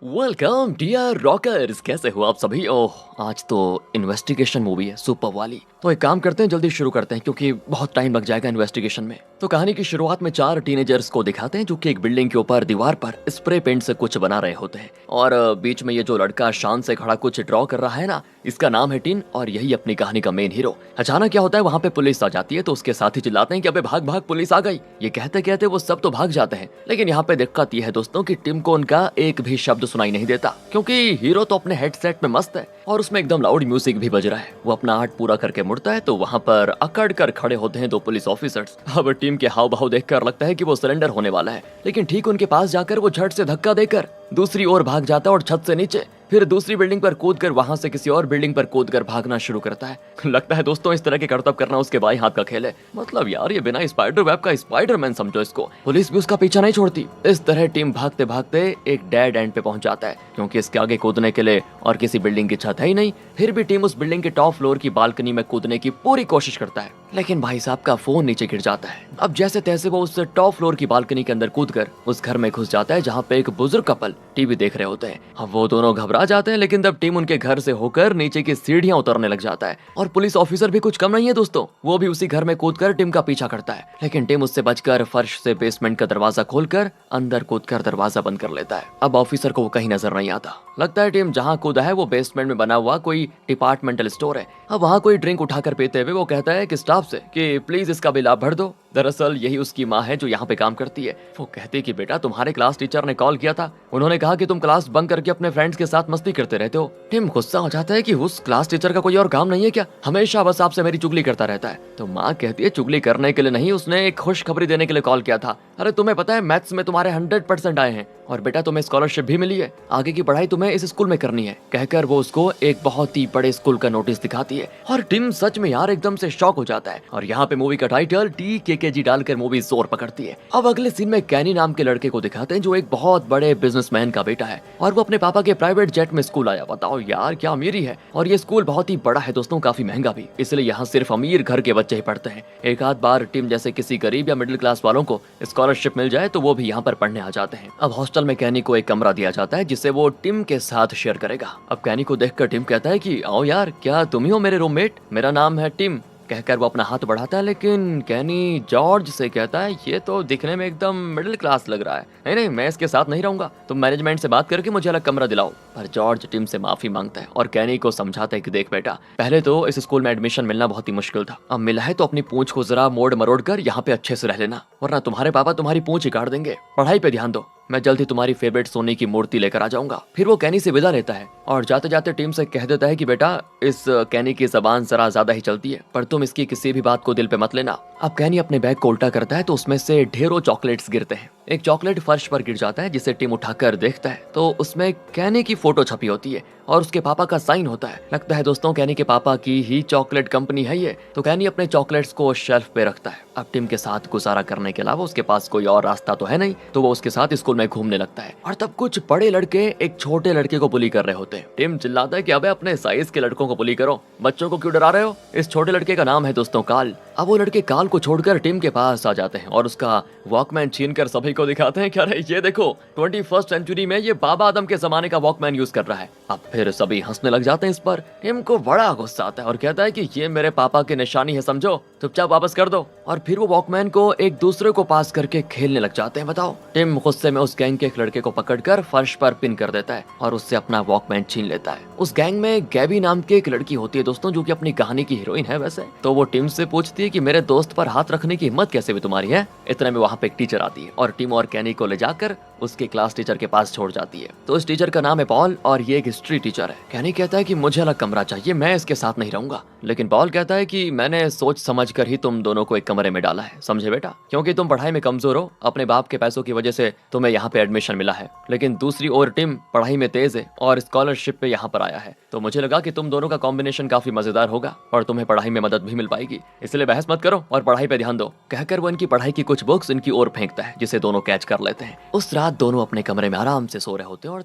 Welcome dear rockers, कैसे हो आप सभी। ओह, आज तो इन्वेस्टिगेशन मूवी है सुपर वाली। तो एक काम करते हैं, जल्दी शुरू करते हैं क्योंकि बहुत टाइम लग जाएगा इन्वेस्टिगेशन में। तो कहानी की शुरुआत में चार टीनेजर्स को दिखाते हैं जो कि एक बिल्डिंग के ऊपर दीवार पर स्प्रे पेंट से कुछ बना रहे होते हैं। और बीच में ये जो लड़का शान से खड़ा कुछ ड्रॉ कर रहा है ना, इसका नाम है टिन और यही अपनी कहानी का मेन हीरो। अचानक क्या होता है, वहाँ पे पुलिस आ जाती है तो उसके साथी चिल्लाते हैं कि अबे भाग भाग, पुलिस आ गई। ये कहते कहते वो सब तो भाग जाते हैं, लेकिन यहाँ पे दिक्कत ये है दोस्तों कि टिम को उनका एक भी शब्द सुनाई नहीं देता क्योंकि हीरो तो अपने हेडसेट में मस्त है और उसमें एकदम लाउड म्यूजिक भी बज रहा है। वो अपना आर्ट पूरा करके मुड़ता है तो वहाँ पर अकड़ कर खड़े होते हैं दो पुलिस ऑफिसर्स। अब टीम के हाव भाव देखकर लगता है कि वो सरेंडर होने वाला है, लेकिन ठीक उनके पास जाकर वो झट से धक्का देकर दूसरी ओर भाग जाता है और छत से नीचे फिर दूसरी बिल्डिंग पर कूदकर वहां से किसी और बिल्डिंग पर कूदकर भागना शुरू करता है। लगता है दोस्तों इस तरह के करतब करना उसके बाई हाथ का खेल है। मतलब यार ये बिना स्पाइडर वेब का स्पाइडरमैन समझो इसको। पुलिस भी उसका पीछा नहीं छोड़ती। इस तरह टीम भागते भागते एक डेड एंड पे पहुंच जाता है क्योंकि इसके आगे कूदने के लिए और किसी बिल्डिंग की छत है ही नहीं। फिर भी टीम उस बिल्डिंग के टॉप फ्लोर की बालकनी में कूदने की पूरी कोशिश करता है, लेकिन भाई साहब का फोन नीचे गिर जाता है। अब जैसे तैसे वो उस टॉप फ्लोर की बालकनी के अंदर कूदकर उस घर में घुस जाता है जहाँ पे एक बुजुर्ग कपल टीवी देख रहे होते हैं। अब वो दोनों घबरा जाते हैं, लेकिन तब टीम उनके घर से होकर नीचे की सीढ़ियां उतरने लग जाता है और पुलिस ऑफिसर भी कुछ कम नहीं है दोस्तों। वो भी उसी घर में कूदकर टिम का पीछा करता है, लेकिन टिम उससे बचकर फर्श से बेसमेंट का दरवाजा खोलकर अंदर कूदकर दरवाजा बंद कर लेता है। अब ऑफिसर को वो कहीं नजर नहीं आता। लगता है टिम जहाँ कूदा है वो बेसमेंट में बना हुआ कोई डिपार्टमेंटल स्टोर है। अब वहाँ कोई ड्रिंक उठाकर पीते हुए वो कहता है कि स्टाफ से कि प्लीज इसका बिल आप भर दो। दरअसल यही उसकी माँ है जो यहाँ पे काम करती है। वो कहती कि बेटा तुम्हारे क्लास टीचर ने कॉल किया था, उन्होंने कहा कि तुम क्लास बंक करके अपने फ्रेंड्स के साथ मस्ती करते रहते हो। टिम गुस्सा हो जाता है कि उस क्लास टीचर का कोई और काम नहीं है क्या, हमेशा बस आपसे मेरी चुगली करता रहता है। तो माँ कहती है चुगली करने के लिए नहीं, उसने एक खुशखबरी देने के लिए कॉल किया था। अरे तुम्हें पता है मैथ्स में तुम्हारे 100% आए हैं और बेटा तुम्हें स्कॉलरशिप भी मिली है, आगे की पढ़ाई तुम्हें इस स्कूल में करनी है। कहकर वो उसको एक बहुत ही बड़े स्कूल का नोटिस दिखाती है और टिम सच में यार एकदम से शॉक हो जाता है। और यहाँ पे मूवी का टाइटल TKKG डालकर मूवी जोर पकड़ती है। अब अगले सीन में कैनी नाम के लड़के को दिखाते हैं जो एक बहुत बड़े बिजनेसमैन का बेटा है और वो अपने पापा के प्राइवेट जेट में स्कूल आया। बताओ यार क्या अमीरी है। और ये स्कूल बहुत ही बड़ा है दोस्तों, काफी महंगा भी, इसलिए यहाँ सिर्फ अमीर घर के बच्चे ही पढ़ते हैं। एक आध बार टीम जैसे किसी गरीब या मिडिल क्लास वालों को स्कॉलरशिप मिल जाए तो वो भी यहाँ पर पढ़ने आ जाते हैं। अब हॉस्टल में कैनी को एक कमरा दिया जाता है जिसे वो टिम के साथ शेयर करेगा। अब कैनी को देखकर टिम कहता है कि आओ यार, क्या तुम ही हो मेरे रूममेट, मेरा नाम है टिम। कहकर वो अपना हाथ बढ़ाता है, लेकिन कैनी जॉर्ज से कहता है ये तो दिखने में एकदम मिडिल क्लास लग रहा है, नहीं नहीं मैं इसके साथ नहीं रहूंगा, तुम मैनेजमेंट से बात करके मुझे अलग कमरा दिलाओ। पर जॉर्ज टिम से माफी मांगता है और कैनी को समझाता है कि देख बेटा, पहले तो इस स्कूल में एडमिशन मिलना बहुत ही मुश्किल था, अब मिला है तो अपनी पूंछ को जरा मोड़ मरोड़ कर यहाँ पे अच्छे से रह लेना, वरना तुम्हारे पापा तुम्हारी पूंछ ही काट देंगे। पढ़ाई पे ध्यान दो, मैं जल्द ही तुम्हारी फेवरेट सोने की मूर्ति लेकर आ जाऊंगा। फिर वो कैनी से विदा लेता है और जाते जाते टीम से कह देता है कि बेटा इस कैनी की जबान जरा ज्यादा ही चलती है, पर तुम इसकी किसी भी बात को दिल पे मत लेना। अब कैनी अपने बैग को उल्टा करता है तो उसमें से ढेरों चॉकलेट्स गिरते हैं। एक चॉकलेट फर्श पर गिर जाता है जिसे टिम उठाकर देखता है तो उसमें कैनी की फोटो छपी होती है और उसके पापा का साइन होता है। लगता है दोस्तों कैनी के पापा की ही चॉकलेट कंपनी है ये। तो कैनी अपने चॉकलेट्स को शेल्फ पे रखता है। अब टिम के साथ गुजारा करने के अलावा उसके पास कोई और रास्ता तो है नहीं, तो वो उसके साथ स्कूल में घूमने लगता है। और तब कुछ बड़े लड़के एक छोटे लड़के को बुली कर रहे होते हैं। टिम चिल्लाता है कि अबे अपने साइज के लड़कों को बुली करो, बच्चों को क्यों डरा रहे हो। इस छोटे लड़के का नाम है दोस्तों काल। अब वो लड़के काल को छोड़कर टिम के पास आ जाते हैं और उसका वॉकमैन छीनकर सभी को दिखाते हैं कि अरे ये देखो 21st सेंचुरी में ये बाबा आदम के जमाने का वॉकमैन यूज कर रहा है। अब फिर सभी हंसने लग जाते हैं इस पर। टिम को बड़ा गुस्सा आता है और कहता है कि ये मेरे पापा की निशानी है समझो, चुपचाप वापस कर दो। और फिर वो वॉकमैन को एक दूसरे को पास करके खेलने लग जाते हैं। बताओ, टिम गुस्से में उस गैंग के एक लड़के को पकड़कर फर्श पर पिन कर देता है और उससे अपना वॉकमैन छीन लेता है। उस गैंग में गैबी नाम की एक लड़की होती है दोस्तों, जो कि अपनी कहानी की हीरोइन है वैसे। तो वो टिम से पूछती है कि मेरे दोस्त पर हाथ रखने की हिम्मत कैसे भी तुम्हारी है। इतने में वहाँ पे एक टीचर आती है और टिम और कैनी को ले जाकर उसके क्लास टीचर के पास छोड़ जाती है। तो इस टीचर का नाम है पॉल और ये एक हिस्ट्री टीचर है। कैनी कहता है कि मुझे अलग कमरा चाहिए, मैं इसके साथ नहीं रहूंगा। लेकिन पॉल कहता है कि मैंने सोच समझ कर ही तुम दोनों को एक कमरे में डाला है, समझे बेटा, क्योंकि तुम पढ़ाई में कमजोर हो, अपने बाप के पैसों की वजह से तुम्हें यहाँ पे एडमिशन मिला है। लेकिन दूसरी ओर टिम पढ़ाई में तेज है और स्कॉलरशिप पे यहाँ पर आया है, तो मुझे लगा कि तुम दोनों का कॉम्बिनेशन काफी मजेदार होगा और तुम्हें पढ़ाई में मदद भी मिल पाएगी, इसलिए बहस मत करो और पढ़ाई पे ध्यान दो। कहकर वो इनकी पढ़ाई की कुछ बुक्स इनकी ओर फेंकता है जिसे दोनों कैच कर लेते हैं। उस रात दोनों अपने कमरे में आराम से सो रहे होते हैं और